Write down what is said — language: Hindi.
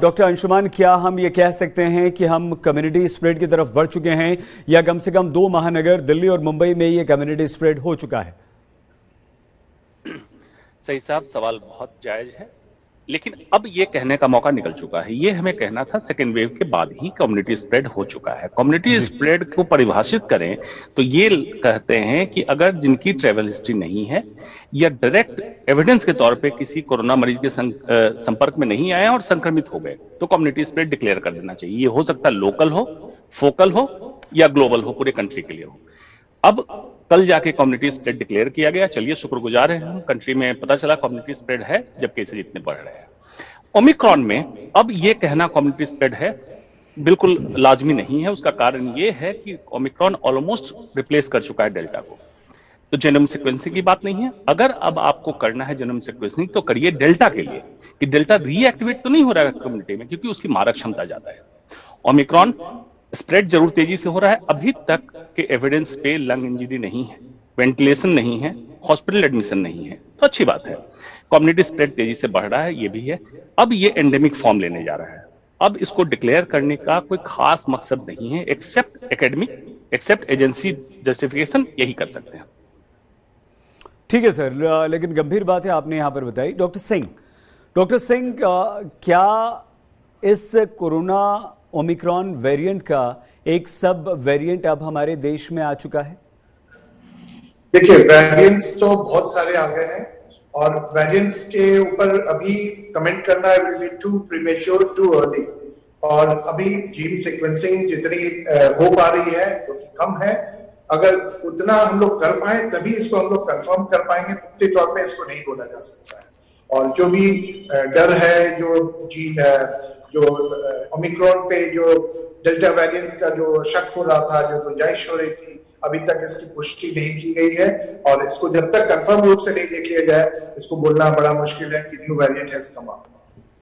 डॉक्टर अंशुमान, क्या हम ये कह सकते हैं कि हम कम्युनिटी स्प्रेड की तरफ बढ़ चुके हैं या कम से कम 2 महानगर दिल्ली और मुंबई में ये कम्युनिटी स्प्रेड हो चुका है? सही साहब, सवाल बहुत जायज है, लेकिन अब ये कहने का मौका निकल चुका है। ये हमें कहना था सेकेंड वेव के बाद ही कम्युनिटी स्प्रेड हो चुका है। कम्युनिटी स्प्रेड को परिभाषित करें तो ये कहते हैं कि अगर जिनकी ट्रैवल हिस्ट्री नहीं है या डायरेक्ट एविडेंस के तौर पे किसी कोरोना मरीज के संपर्क में नहीं आए और संक्रमित हो गए तो कम्युनिटी स्प्रेड डिक्लेयर कर देना चाहिए। ये हो सकता है लोकल हो, फोकल हो या ग्लोबल हो, पूरे कंट्री के लिए हो। अब कल जाके कम्युनिटी स्प्रेड डिक्लेयर किया गया। चलिए, शुक्रगुजार हैं हम, कंट्री में पता चला कम्युनिटी स्प्रेड है जब केसेज इतने बढ़ रहे हैं। ओमिक्रॉन में अब ये कहना कम्युनिटी स्प्रेड है बिल्कुल लाजमी नहीं है। उसका कारण ये है कि ओमिक्रॉन ऑलमोस्ट रिप्लेस कर चुका है डेल्टा को। तो जेनोम सीक्वेंसिंग की बात नहीं है। अगर अब आपको करना है जेनोम सीक्वेंसिंग तो करिए डेल्टा के लिए, कि डेल्टा रीएक्टिवेट तो नहीं हो रहा है कम्युनिटी में, क्योंकि उसकी मारक क्षमता ज्यादा है। ओमिक्रॉन स्प्रेड जरूर तेजी से हो रहा है। अभी तक के एविडेंस पे लंग इंजरी नहीं है, वेंटिलेशन नहीं है, हॉस्पिटल एडमिशन नहीं है, तो अच्छी बात है। कम्युनिटी स्प्रेड तेजी से बढ़ रहा है, ये भी है। अब ये एंडेमिक फॉर्म लेने जा रहा है। अब इसको डिक्लेयर करने का कोई खास मकसद नहीं है, except academic, except agency justification, यही कर सकते हैं। ठीक है सर, लेकिन गंभीर बात है आपने यहां पर बताई। डॉक्टर सिंह, क्या इस कोरोना ओमिक्रॉन वेरिएंट का एक सब वेरिएंट अब हमारे देश में आ चुका है? देखिए, वेरिएंट्स तो बहुत सारे आ गए हैं और वेरिएंट्स के ऊपर अभी कमेंट करना will be too premature, too early. और अभी जीन सीक्वेंसिंग जितनी हो पा रही है तो कम है। अगर उतना हम लोग कर पाए तभी इसको हम लोग कंफर्म कर पाएंगे। पुख्ते तौर पे इसको नहीं बोला जा सकता है। और जो भी डर है, जो जीन जो ओमिक्रॉन पे जो डेल्टा वेरिएंट का जो शक हो रहा था, जो गुंजाइश हो रही थी, अभी तक इसकी पुष्टि नहीं की गई है। और इसको जब तक कंफर्म रूप से नहीं देख लिया जाए, इसको बोलना बड़ा मुश्किल है कि new variant has come up.